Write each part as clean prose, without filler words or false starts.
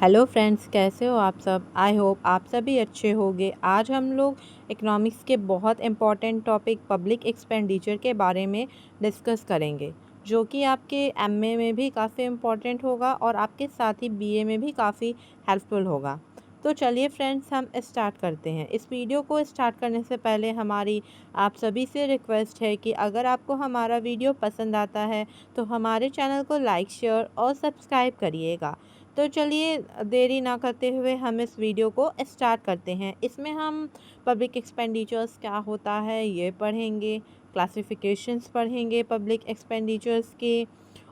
Hello friends, कैसे हो आप सब। आई होप आप सभी अच्छे होंगे। आज हम लोग इकोनॉमिक्स के बहुत इम्पॉर्टेंट टॉपिक पब्लिक एक्सपेंडिचर के बारे में डिस्कस करेंगे, जो कि आपके एमए में भी काफ़ी इम्पॉर्टेंट होगा और आपके साथ ही बीए में भी काफ़ी हेल्पफुल होगा। तो चलिए फ्रेंड्स, हम स्टार्ट करते हैं। इस वीडियो को स्टार्ट करने से पहले हमारी आप सभी से रिक्वेस्ट है कि अगर आपको हमारा वीडियो पसंद आता है तो हमारे चैनल को लाइक, शेयर और सब्सक्राइब करिएगा। तो चलिए देरी ना करते हुए हम इस वीडियो को स्टार्ट करते हैं। इसमें हम पब्लिक एक्सपेंडिचर्स क्या होता है ये पढ़ेंगे, क्लासिफिकेशंस पढ़ेंगे पब्लिक एक्सपेंडिचर्स के,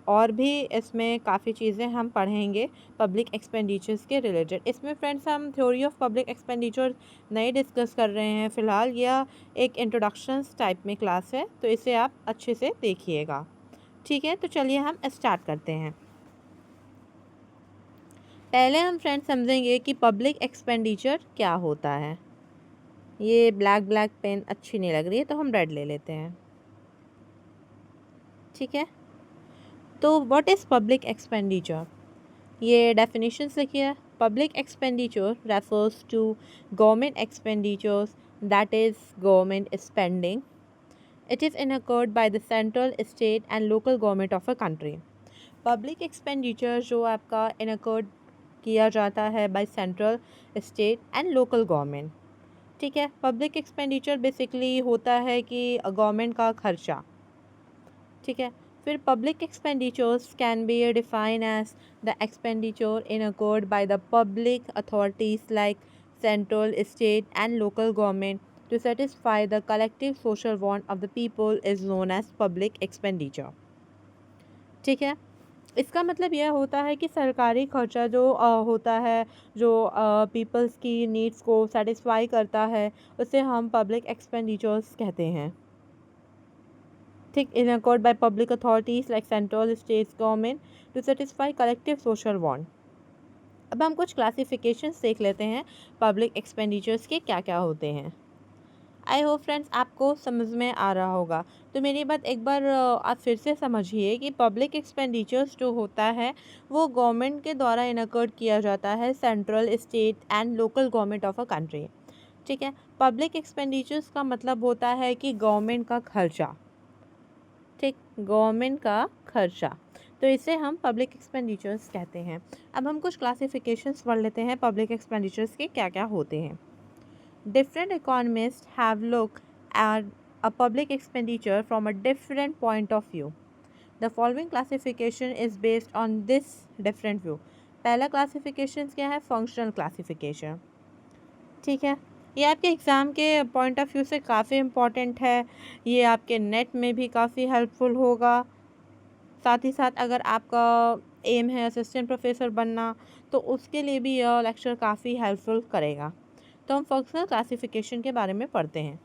और भी इसमें काफ़ी चीज़ें हम पढ़ेंगे पब्लिक एक्सपेंडिचर्स के रिलेटेड। इसमें फ्रेंड्स हम थ्योरी ऑफ पब्लिक एक्सपेंडिचर नहीं डिस्कस कर रहे हैं फ़िलहाल। यह एक इंट्रोडक्शंस टाइप में क्लास है, तो इसे आप अच्छे से देखिएगा। ठीक है, तो चलिए हम स्टार्ट करते हैं। पहले हम फ्रेंड्स समझेंगे कि पब्लिक एक्सपेंडिचर क्या होता है। ये ब्लैक ब्लैक पेन अच्छी नहीं लग रही है, तो हम रेड ले लेते हैं। ठीक है, तो व्हाट इज़ पब्लिक एक्सपेंडिचर, ये डेफिनेशंस लिखिए। Public expenditure refers to government expenditures, that is government spending. It is incurred by the central, state and local government of a country. Public expenditure जो आपका इनकर्ड किया जाता है by central, state and local government. ठीक है, public expenditure basically होता है कि गवर्नमेंट का खर्चा। ठीक है, फिर public expenditures can be define as the expenditure incurred by the public authorities like central, state and local government to satisfy the collective social want of the people is known as public expenditure। ठीक है, इसका मतलब यह होता है कि सरकारी खर्चा जो होता है, जो पीपल्स की नीड्स को सेटिस्फाई करता है, उसे हम पब्लिक एक्सपेंडिचर्स कहते हैं। ठीक, incurred by public authorities like central, states government to satisfy collective social want. अब हम कुछ क्लासिफिकेशंस देख लेते हैं पब्लिक एक्सपेंडिचर्स के क्या क्या होते हैं। आई होप फ्रेंड्स आपको समझ में आ रहा होगा। तो मेरी बात एक बार आप फिर से समझिए कि पब्लिक एक्सपेंडिचर्स जो होता है वो गवर्नमेंट के द्वारा इनकर्ड किया जाता है, central, state and local government of a country. ठीक है, पब्लिक एक्सपेंडिचर्स का मतलब होता है कि गवर्नमेंट का खर्चा। ठीक, गवर्नमेंट का खर्चा, तो इसे हम पब्लिक एक्सपेंडिचर्स कहते हैं। अब हम कुछ क्लासिफिकेशंस पढ़ लेते हैं पब्लिक एक्सपेंडिचर्स के क्या क्या होते हैं। Different economists have looked at a public expenditure from a different point of view. The following classification is based on this different view. पहला क्लासिफिकेशन क्या है? Functional classification. ठीक है, ये आपके एग्ज़ाम के पॉइंट ऑफ व्यू से काफ़ी इम्पॉर्टेंट है। ये आपके नेट में भी काफ़ी हेल्पफुल होगा। साथ ही साथ अगर आपका एम है असिस्टेंट प्रोफेसर बनना, तो उसके लिए भी यह लेक्चर काफ़ी हेल्पफुल करेगा। तो हम फंक्शनल क्लासिफिकेशन के बारे में पढ़ते हैं।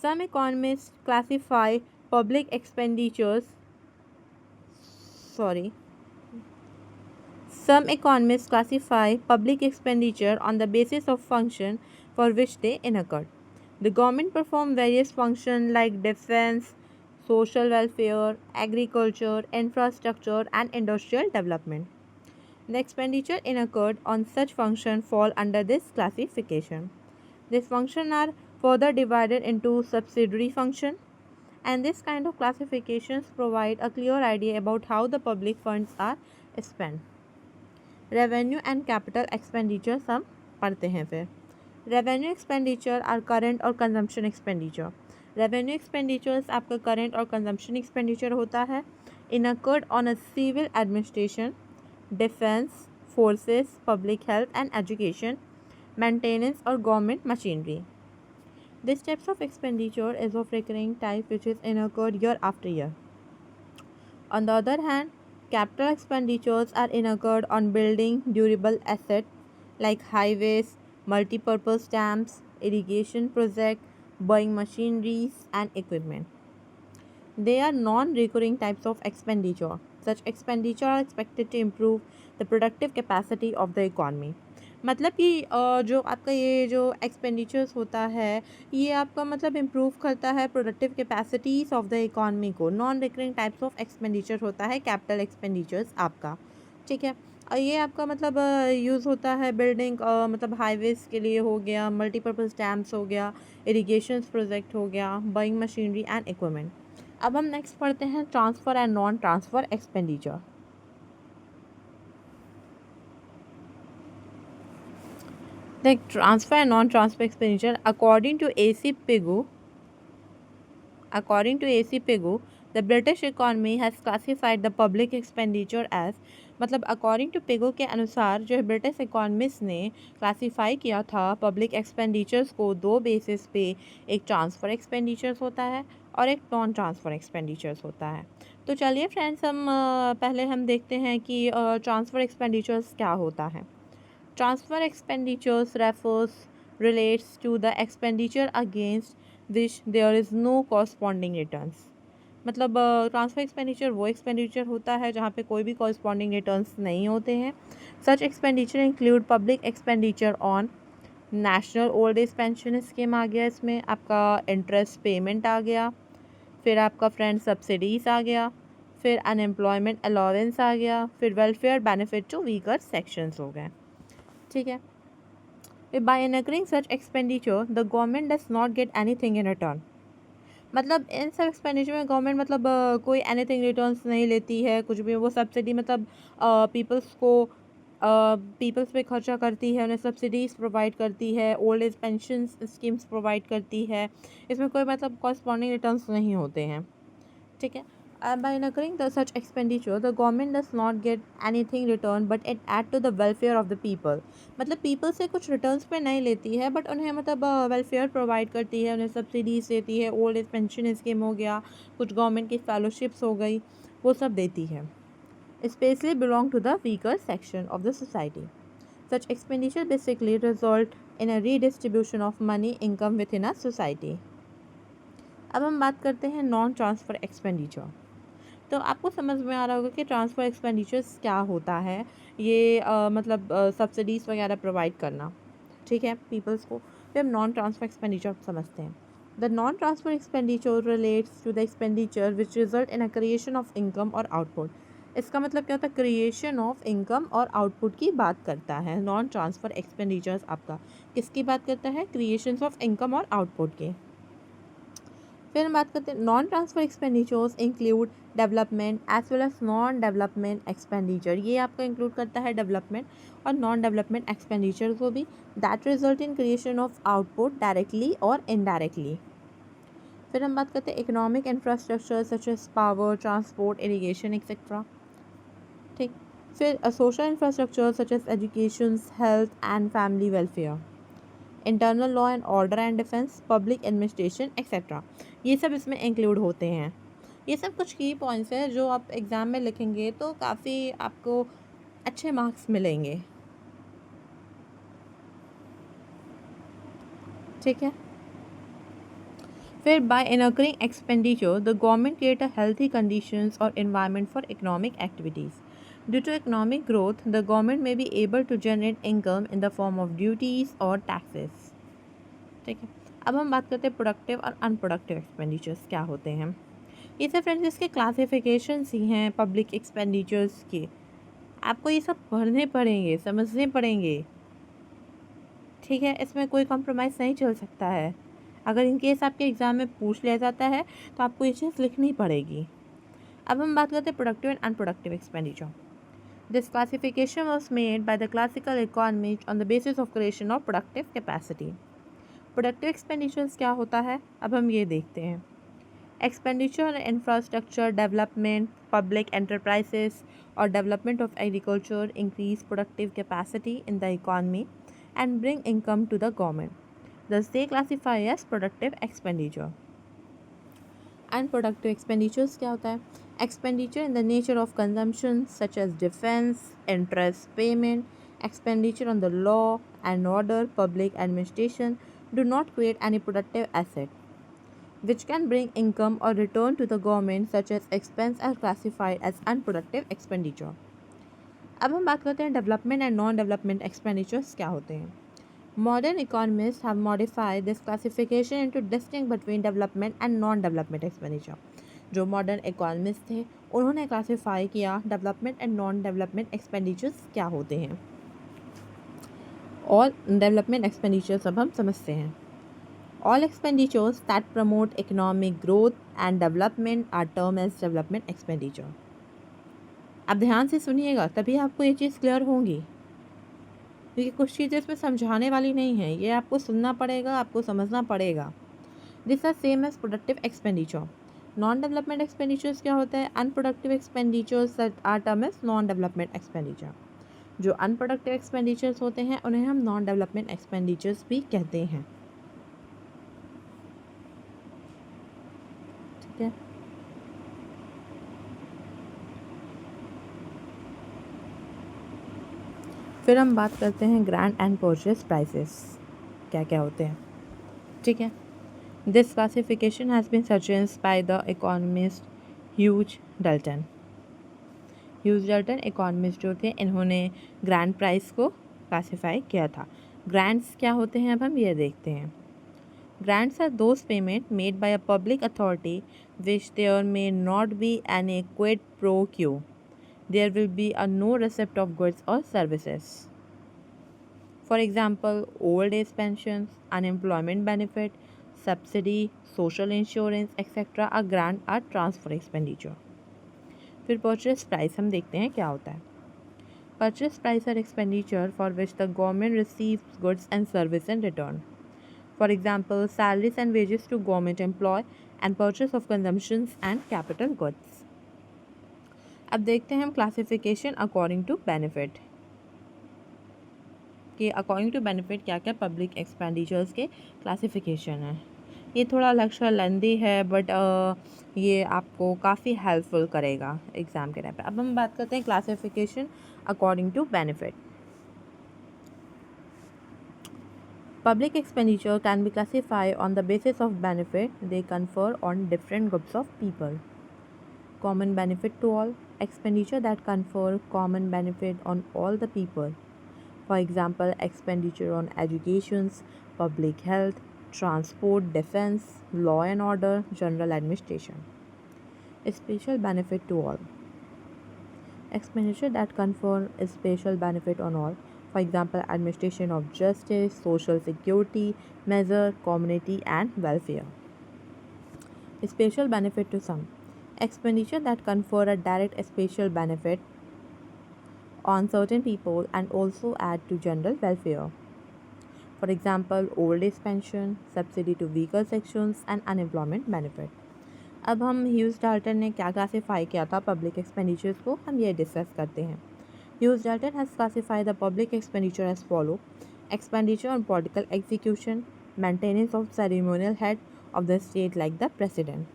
Some economists classify public expenditures sorry Some economists classify public expenditure on the basis of function for which they incurred. The government perform various functions like defense, social welfare, agriculture, infrastructure, and industrial development. The expenditure incurred on such functions fall under this classification. These functions are further divided into subsidiary functions, and this kind of classifications provide a clear idea about how the public funds are spent. Revenue and capital expenditure हम पढ़ते हैं। फिर revenue expenditure are current और consumption expenditure. Revenue expenditures आपका current और consumption expenditure होता है, incurred on a civil administration, defence forces, public health and education, maintenance और government machinery. This types of expenditure is of recurring type which is incurred year after year. On the other hand, capital expenditures are incurred on building durable assets like highways, multi-purpose dams, irrigation projects, buying machineries and equipment. They are non-recurring types of expenditure. Such expenditure are expected to improve the productive capacity of the economy. मतलब कि जो आपका ये जो expenditures होता है, ये आपका मतलब इम्प्रूव करता है productive capacities of the economy को। Non recurring types of expenditure होता है कैपिटल एक्सपेंडिचर्स आपका। ठीक है, ये आपका मतलब यूज़ होता है बिल्डिंग मतलब हाईवेज़ के लिए हो गया, मल्टीपर्पज़ डैम्स हो गया, इरिगेशन प्रोजेक्ट हो गया, बाइंग मशीनरी एंड इक्विपमेंट। अब हम नेक्स्ट पढ़ते हैं transfer and non transfer expenditure. Like transfer and non-transfer expenditure, according to AC Pigou, the British economy has classified the public expenditure as, मतलब according to Pigou के अनुसार जो British economist ने classify किया था पब्लिक एक्सपेंडिचर्स को दो basis पे, एक ट्रांसफ़र एक्सपेंडिचर्स होता है और एक नॉन ट्रांसफ़र एक्सपेंडिचर्स होता है। तो चलिए फ्रेंड्स, हम पहले हम देखते हैं कि ट्रांसफ़र एक्सपेंडिचर्स क्या होता है। Transfer expenditures relates to the expenditure against which there is no corresponding returns। मतलब ट्रांसफ़र एक्सपेंडिचर वो एक्सपेंडिचर होता है जहाँ पे कोई भी कॉरस्पॉन्डिंग रिटर्न्स नहीं होते हैं। Such expenditure include public expenditure on national old age pension scheme आ गया, इसमें आपका इंटरेस्ट पेमेंट आ गया, फिर आपका फ्रेंड सब्सिडीज़ आ गया, फिर अनएम्प्लॉयमेंट अलाउंस आ गया, फिर welfare benefit to weaker sections हो गए। ठीक है। By incurring such expenditure, the government does not get anything in return। मतलब इन सब एक्सपेंडिचर में गवर्नमेंट मतलब कोई एनीथिंग रिटर्न्स नहीं लेती है, कुछ भी वो सब्सिडी मतलब पीपल्स को पीपल्स पे खर्चा करती है, उन्हें सब्सिडीज़ प्रोवाइड करती है, old age pension schemes provide करती है, इसमें कोई मतलब कॉरस्पॉन्डिंग रिटर्न्स नहीं होते हैं। ठीक है। By incurring the such expenditure, the government does not get anything return, but it add to the welfare of the people। मतलब people से कुछ रिटर्न्स पे नहीं लेती है, बट उन्हें मतलब वेलफेयर प्रोवाइड करती है, उन्हें सब्सिडीज देती है, ओल्ड एज पेंशन स्कीम हो गया, कुछ गवर्नमेंट की फेलोशिप्स हो गई, वो सब देती है। Specially belong to the weaker section of the society. Such expenditure basically result in a redistribution of money income within a society. अब हम बात करते हैं नॉन ट्रांसफ़र एक्सपेंडिचर। तो आपको समझ में आ रहा होगा कि ट्रांसफ़र एक्सपेंडिचर्स क्या होता है। ये मतलब सब्सिडीज़ वगैरह प्रोवाइड करना, ठीक है, पीपल्स को। फिर हम नॉन ट्रांसफ़र एक्सपेंडिचर समझते हैं। The non transfer expenditure relates to the expenditure which result in a creation of income और आउटपुट। इसका मतलब क्या होता है, क्रिएशन ऑफ इनकम और आउटपुट की बात करता है। नॉन ट्रांसफ़र एक्सपेंडिचर्स आपका किसकी बात करता है, क्रिएशन ऑफ इनकम और आउटपुट के। फिर हम बात करते हैं non transfer expenditures include development as well as non development expenditure. ये आपका इंक्लूड करता है डेवलपमेंट और नॉन डेवलपमेंट एक्सपेंडिचर को भी, that result in creation of output directly और इनडायरेक्टली। फिर हम बात करते हैं economic infrastructure such as power, transport, irrigation etcetera. ठीक। फिर social infrastructure such as education, health and family welfare, internal law and order and defence, public administration etcetera. ये सब इसमें इंक्लूड होते हैं। ये सब कुछ की पॉइंट्स हैं जो आप एग्ज़ाम में लिखेंगे तो काफ़ी आपको अच्छे मार्क्स मिलेंगे। ठीक है। फिर by incurring expenditure the government create a healthy conditions और environment for economic activities. Due to economic growth the government may be able to generate income in the form of duties और taxes. ठीक है। अब हम बात करते हैं productive और अनप्रोडक्टिव एक्सपेंडिचर्स क्या होते हैं। ये सब फ्रेंड्स इसके क्लासिफिकेशंस ही हैं पब्लिक एक्सपेंडिचर्स के। आपको ये सब पढ़ने पड़ेंगे, समझने पड़ेंगे। ठीक है, इसमें कोई कॉम्प्रोमाइज़ नहीं चल सकता है। अगर इन केस आपके एग्ज़ाम में पूछ लिया जाता है तो आपको ये चीज़ लिखनी पड़ेगी। अब हम बात करते हैं productive and unproductive expenditure. This classification was made by the classical economist on the basis of creation of productive capacity. Productive expenditures क्या होता है, अब हम ये देखते हैं। Expenditure infrastructure development, public enterprises और development of agriculture increase productive capacity in the economy and bring income to the government, thus they classify as productive expenditure। Unproductive expenditures क्या होता है, expenditure in the nature of consumption such as defence, interest payment, expenditure on the law and order, public administration do not create any productive asset which can bring income or return to the government, such as expense are classified as unproductive expenditure। अब हम बात करते हैं development and non development expenditures क्या होते हैं। Modern economists have modified this classification into distinct between development and non-development expenditure। जो modern economist थे उन्होंने क्लासिफाई किया development and non development expenditures क्या होते हैं। ऑल डेवलपमेंट एक्सपेंडिचर्स अब हम समझते हैं। All expenditures that promote economic growth and development are term as development expenditure. अब ध्यान से सुनिएगा तभी आपको ये चीज़ क्लियर होंगी, क्योंकि कुछ चीज़ें इसमें समझाने वाली नहीं है, ये आपको सुनना पड़ेगा, आपको समझना पड़ेगा। This are same as productive expenditure. Non development expenditures क्या होता है? Unproductive expenditures are term as non development expenditure. जो अनप्रोडक्टिव एक्सपेंडिचर्स होते हैं उन्हें हम नॉन डेवलपमेंट एक्सपेंडिचर्स भी कहते हैं। ठीक है, फिर हम बात करते हैं ग्रांट एंड परचेज प्राइसेस क्या क्या होते हैं। ठीक है, this classification has been suggest by the economist Hugh Dalton. Hugh Dalton economist जो थे, इन्होंने ग्रांट प्राइस को क्लासिफाई किया था। ग्रांट्स क्या होते हैं अब हम ये देखते हैं। Grants are those payments made by a public authority which there may not be any quid pro quo. There will be a no receipt of goods or services. For example, old age pensions, unemployment benefit, subsidy, social insurance, etc. A grant or transfer expenditure. फिर purchase price हम देखते हैं क्या होता है। Purchase price are expenditure for which the government receives goods and service in return. For example, salaries and wages to government employee and purchase of consumptions and capital goods. अब देखते हैं हम क्लासिफिकेशन अकॉर्डिंग टू बेनिफिट कि according to benefit क्या क्या public expenditures के classification है। ये थोड़ा लेक्चर लेंदी है बट ये आपको काफ़ी हेल्पफुल करेगा एग्ज़ाम के टाइम पे। अब हम बात करते हैं classification according to benefit. Public expenditure can be classified on the basis of benefit they confer on different groups of people. Common benefit to all, expenditure that confer common benefit on all the people. For example, expenditure on education, public health, transport, defense, law and order, general administration. Special benefit to all, expenditure that confer a special benefit on all. For example, administration of justice, social security, measure, community and welfare. Special benefit to some, expenditure that confer a direct special benefit on certain people and also add to general welfare. For example, old age pension, subsidy to weaker sections and unemployment benefit. अब हम huge Dalton ने क्या classify किया था public expenditures को, हम ये discuss करते हैं। Hughes Dalton has classified the public expenditure as follow: expenditure on political execution, maintenance of ceremonial head of the state like the president.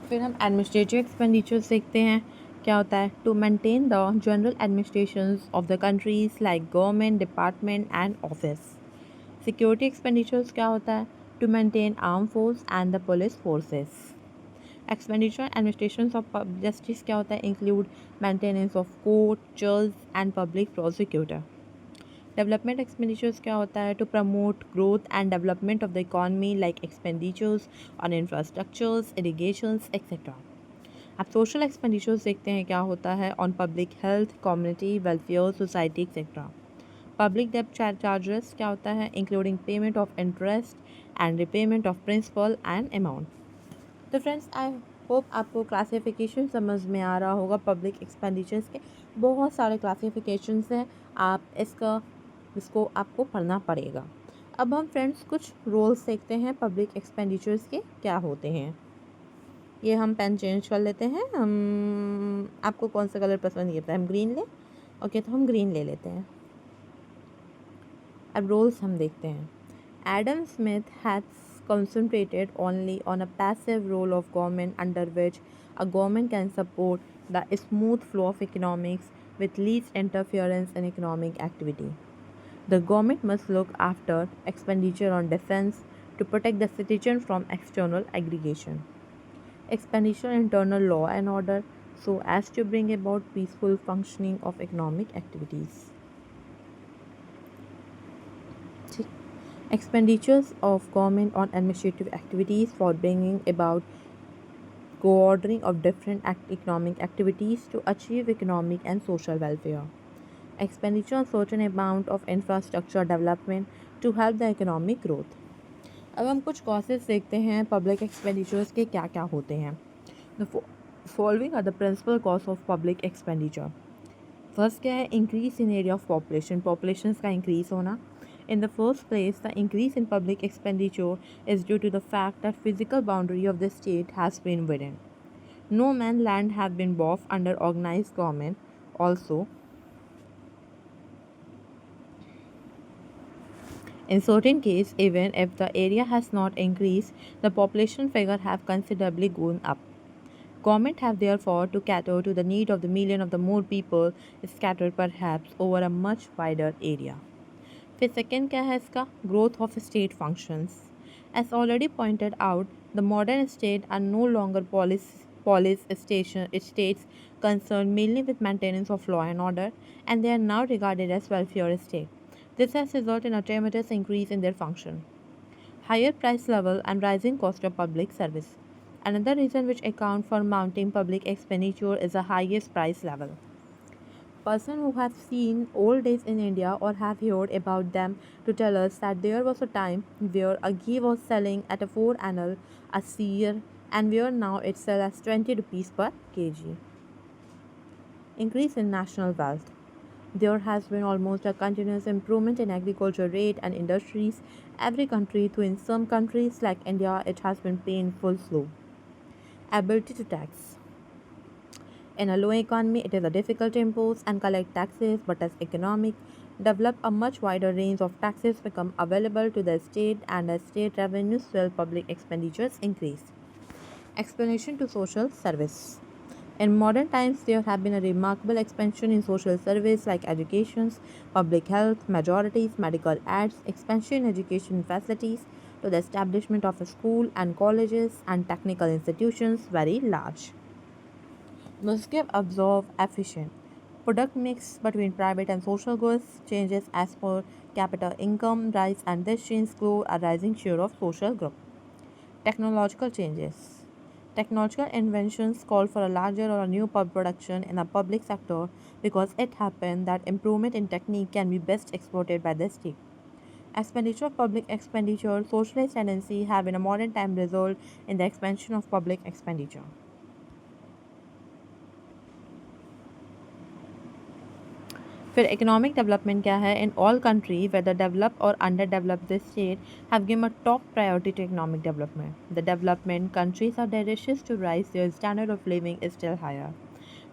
फिर हम एडमिनिस्ट्रेटिव एक्सपेंडिचर्स देखते हैं क्या होता है। To maintain the general administrations of the countries like government department and office. Security expenditures क्या होता है। To maintain arm force and the police forces. Expenditure administration of justice क्या होता है। इंक्लूड मेंटेनेंस ऑफ कोर्ट, जज and public prosecutor. Development expenditures क्या होता है। To promote growth and development of the economy like expenditures on infrastructures, irrigations etcetera. अब social expenditures देखते हैं क्या होता है। On public health, community welfare, society etcetera. Public डेब्ट चार्जेस क्या होता है। Including payment of interest and repayment of principal and amount. तो फ्रेंड्स, आई होप आपको क्लासिफिकेशन समझ में आ रहा होगा। पब्लिक एक्सपेंडिचर्स के बहुत सारे क्लासिफिकेशंस हैं, आप इसको आपको पढ़ना पड़ेगा। अब हम फ्रेंड्स कुछ रोल्स देखते हैं पब्लिक एक्सपेंडिचर्स के क्या होते हैं। ये हम पेन चेंज कर लेते हैं। हम आपको कौन सा कलर पसंद है, हम ग्रीन लें। ओके, तो हम ग्रीन ले लेते हैं। अब रोल्स हम देखते हैं। Adam Smith has concentrated only on a passive role of government under which a government can support the smooth flow of economics with least interference in economic activity. The government must look after expenditure on defense to protect the citizen from external aggregation, expenditure on internal law and order so as to bring about peaceful functioning of economic activities. Expenditures of government on administrative activities for bringing about coordinating of different economic activities to achieve economic and social welfare. Expenditure on certain amount of infrastructure development to help the economic growth. अब हम कुछ causes देखते हैं public expenditures के क्या क्या होते हैं. The following are the principal cause of public expenditure. First क्या है, increase in area of population, population का इंक्रीज होना. In the first place, the increase in public expenditure is due to the fact that physical boundary of the state has been widened. No man land have been bought under organized government. Also, in certain cases, even if the area has not increased, the population figure have considerably gone up. Government have therefore to cater to the need of the million of the more people scattered perhaps over a much wider area. फिर second क्या है इसका, growth of state functions. As already pointed out, the modern state are no longer police states concerned mainly with maintenance of law and order, and they are now regarded as welfare state. This has resulted in a tremendous increase in their function, higher price level, and rising cost of public service. Another reason which account for mounting public expenditure is the highest price level. Person who have seen old days in India or have heard about them to tell us that there was a time where a ghee was selling at a 4 annual a seer, and where now it sells as 20 rupees per kg. Increase in national wealth. There has been almost a continuous improvement in agriculture rate and industries. Every country, though in some countries like India, it has been painful slow. Ability to tax. In a low economy, it is a difficult to impose and collect taxes, but as economic develop, a much wider range of taxes become available to the state, and as state revenues swell, public expenditures increase. Explanation to social service. In modern times, there have been a remarkable expansion in social service like education, public health, majorities, medical aids, expansion in education facilities to the establishment of a school and colleges and technical institutions very large. Must give absorb efficient. Product mix between private and social goods changes as per capita income rise, and this change grow a rising share of social group. Technological changes. Technological inventions call for a larger or a new production in a public sector because it happened that improvement in technique can be best exploited by the state. Expenditure of public expenditure, socialist tendency have in a modern time result in the expansion of public expenditure. फिर economic development क्या है, in all country whether develop और under develop this state have given a top priority to economic development. The development countries are directions to raise their standard of living is still higher.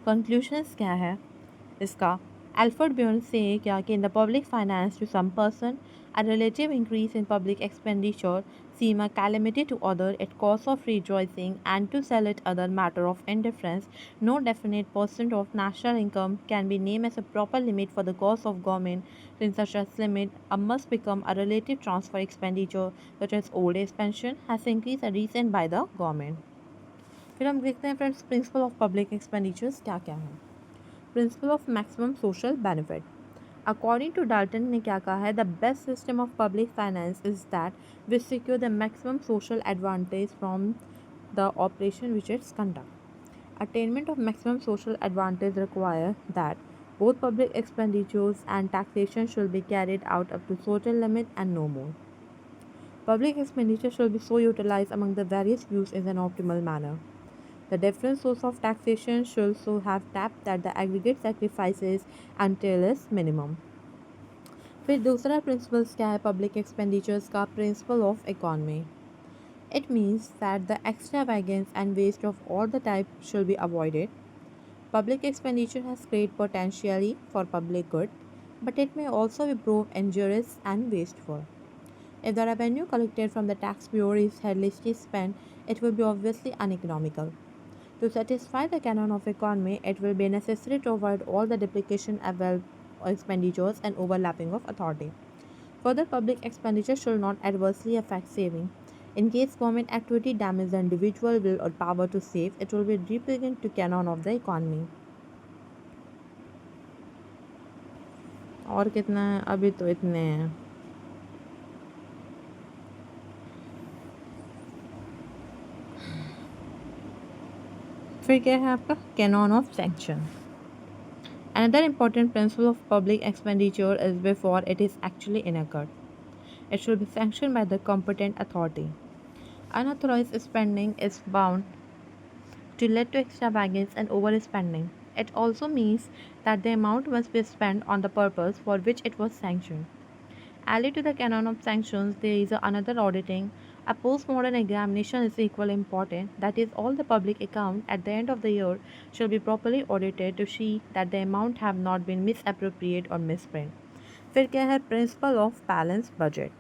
Conclusions क्या है इसका, Alfred Bjorn say क्या कि in the public finance to some person, a relative increase in public expenditure seem a calamity to other, it cause of rejoicing, and to sell it other matter of indifference. No definite percent of national income can be named as a proper limit for the cost of government. In such a limit, a must become a relative transfer expenditure such as old age pension has increased a recent by the government. फिर हम देखते हैं friends principal of public expenditures क्या क्या है. Principal of maximum social benefit. According to Dalton ने क्या कहा है, the best system of public finance is that which secure the maximum social advantage from the operation which its conduct. Attainment of maximum social advantage require that both public expenditures and taxation should be carried out up to certain limit and no more. Public expenditure should be so utilized among the various views in an optimal manner. The different source of taxation should so have tapped that the aggregate sacrifices until is minimum. फिर दूसरा principles क्या है public expenditures का, principle of economy. It means that the extravagance and waste of all the type should be avoided. Public expenditure has great potential for public good, but it may also be proved injurious and wasteful. If the revenue collected from the tax bureau is headlessly spent, it will be obviously uneconomical. To satisfy the canon of economy, it will be necessary to avoid all the duplication of expenditures and overlapping of authority. Further, public expenditure should not adversely affect saving. In case government activity damages the individual will or power to save, it will be repugnant to canon of the economy. और कितना है, अभी तो इतने हैं. फिर क्या है आपका canon of sanction. Another important principle of public expenditure is before it is actually incurred. It should be sanctioned by the competent authority. Unauthorized spending is bound to lead to extravagance and overspending. It also means that the amount must be spent on the purpose for which it was sanctioned. Allied to the canon of sanctions, there is another auditing. A postmodern examination is equally important. That is, all the public accounts at the end of the year shall be properly audited to see that the amount have not been misappropriated or misspent. फिर क्या है principal of balance budget.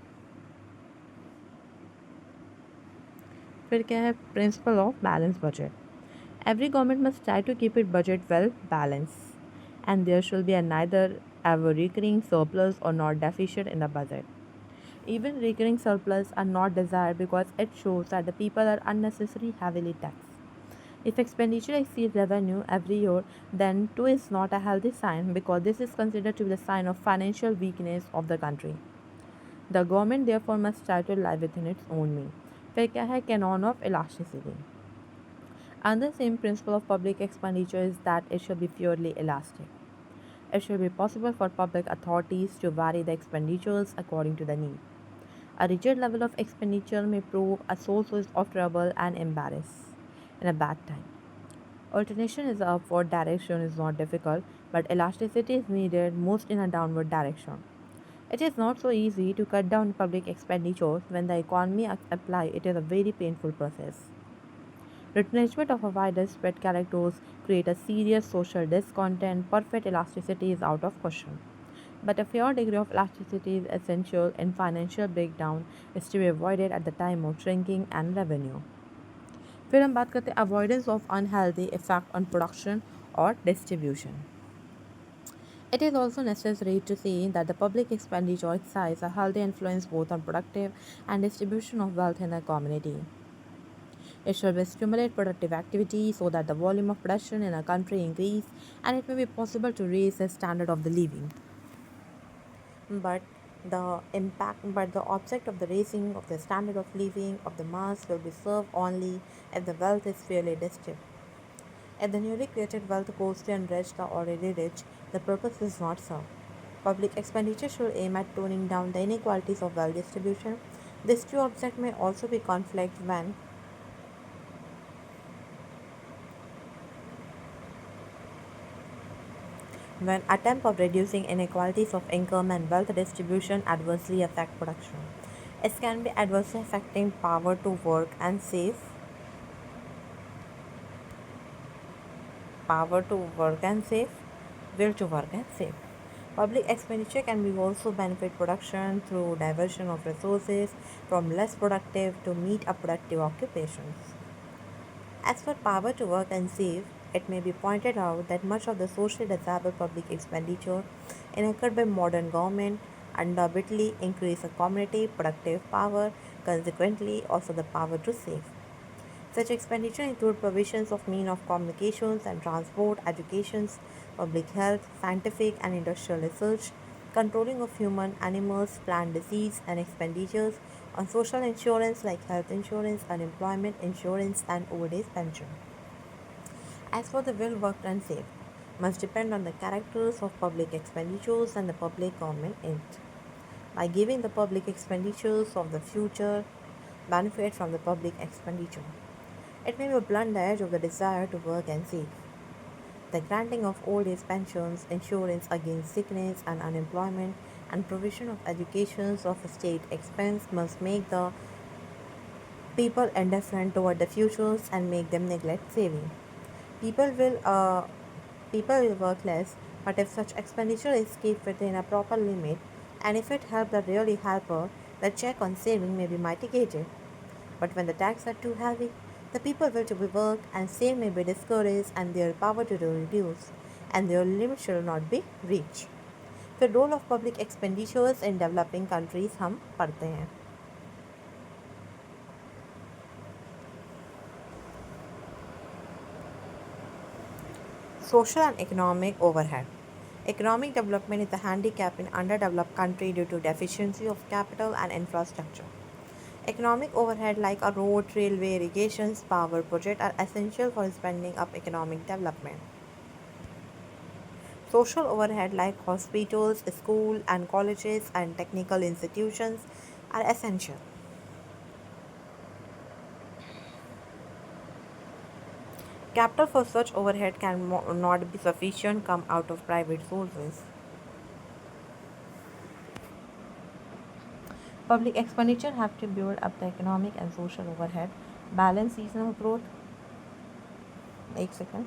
फिर क्या है principal of balance budget. Every government must try to keep its budget well balanced, and there should be a neither ever recurring surplus or not deficit in the budget. Even recurring surplus are not desired because it shows that the people are unnecessarily heavily taxed. If expenditure exceeds revenue every year, then too is not a healthy sign because this is considered to be the sign of financial weakness of the country. The government therefore must try to live within its own means. फिर क्या है canon of elasticity. Another same principle of public expenditure is that it should be purely elastic. It should be possible for public authorities to vary the expenditures according to the need. A rigid level of expenditure may prove a source of trouble and embarrass in a bad time. Alternation is upward direction is not difficult, but elasticity is needed most in a downward direction. It is not so easy to cut down public expenditures when the economy apply. It is a very painful process. Replenishment of a wider spread characters create a serious social discontent. Perfect elasticity is out of question. But a fair degree of elasticity is essential and financial breakdown is to be avoided at the time of shrinking and revenue. फिर हम बात करते हैं avoidance of unhealthy effect on production और distribution. It is also necessary to see that the public expenditure exercise a healthy influence both on productive and distribution of wealth in the community. It should stimulate productive activity so that the volume of production in a country increase and it may be possible to raise the standard of the living. But but the object of the raising of the standard of living of the mass will be served only if the wealth is fairly distributed. If the newly created wealth goes to enrich the already rich, the purpose is not served. Public expenditure should aim at toning down the inequalities of wealth distribution. This two object may also be conflict when attempt of reducing inequalities of income and wealth distribution adversely affect production. It can be adversely affecting power to work and save, power to work and save, will to work and save. Public expenditure can be also benefit production through diversion of resources from less productive to meet up productive occupations. As for power to work and save, it may be pointed out that much of the socially desirable public expenditure enacted by modern government undoubtedly increase a community productive power, consequently also the power to save. Such expenditure include provisions of means of communications and transport, educations, public health, scientific and industrial research, controlling of human, animals, plant disease, and expenditures on social insurance like health insurance, unemployment insurance, and old age pension. As for the will worked and saved, must depend on the characters of public expenditures and the public government in it. By giving the public expenditures of the future benefit from the public expenditure, it may be a blunt edge of the desire to work and save. The granting of old age pensions, insurance against sickness and unemployment, and provision of educations of a state expense must make the people indifferent toward the futures and make them neglect saving. People will uh, People will work less, but if such expenditure is kept within a proper limit, and if it helps the really helper, the check on saving may be mitigated. But when the taxes are too heavy, the people will to be work and save may be discouraged and their power to reduce, and their limit shall not be reached. The role of public expenditures in developing countries हम पढ़ते हैं. Social and economic overhead. Economic development is a handicap in underdeveloped country due to deficiency of capital and infrastructure. Economic overhead like a road, railway, irrigations, power project are essential for spending up economic development. Social overhead like hospitals, schools and colleges and technical institutions are essential. Capital for such overhead can not be sufficient come out of private sources. Public expenditure have to build up the economic and social overhead, balance seasonal growth. एक second.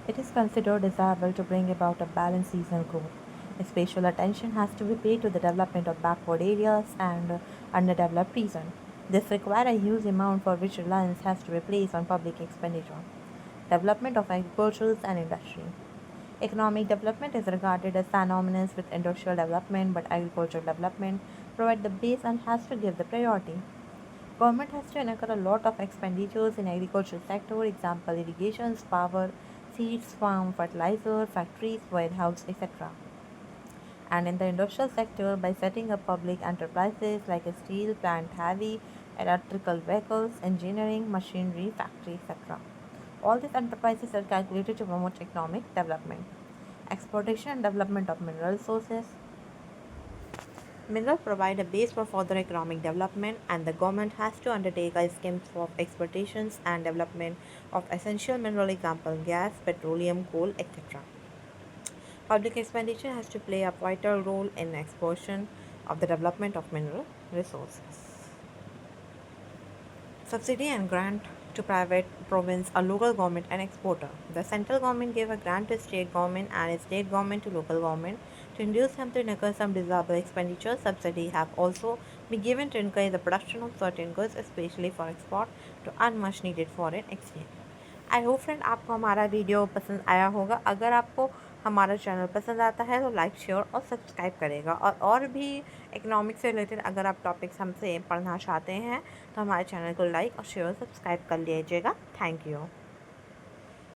It is considered desirable to bring about a balanced seasonal growth. Special attention has to be paid to the development of backward areas and underdeveloped regions. This requires a huge amount for which reliance has to be placed on public expenditure. Development of agriculture and industry. Economic development is regarded as synonymous with industrial development, but agricultural development provides the base and has to give the priority. Government has to incur a lot of expenditures in agricultural sector, example irrigations, power, seeds, farm, fertilizer, factories, warehouse, etc. And in the industrial sector by setting up public enterprises like a steel plant, heavy electrical vehicles, engineering, machinery, factory, etc. All these enterprises are calculated to promote economic development. Exploitation and development of mineral resources. Minerals provide a base for further economic development, and the government has to undertake a scheme for exploitations and development of essential mineral, example gas, petroleum, coal, etc. Public expenditure has to play a vital role in exploration of the development of mineral resources. Subsidy and grant to private province, a local government and exporter. The central government gave a grant to state government and state government to local government to induce them to incur some desirable expenditure. Subsidy have also been given to encourage the production of certain goods, especially for export, to earn much needed foreign exchange. I hope friend आपको हमारा video पसंद आया होगा। अगर आपको हमारा channel पसंद आता है तो लाइक शेयर और सब्सक्राइब करेगा, और भी इकोनॉमिक्स से रिलेटेड अगर आप टॉपिक्स हमसे पढ़ना चाहते हैं तो हमारे चैनल को लाइक और शेयर और सब्सक्राइब कर लीजिएगा। Thank you.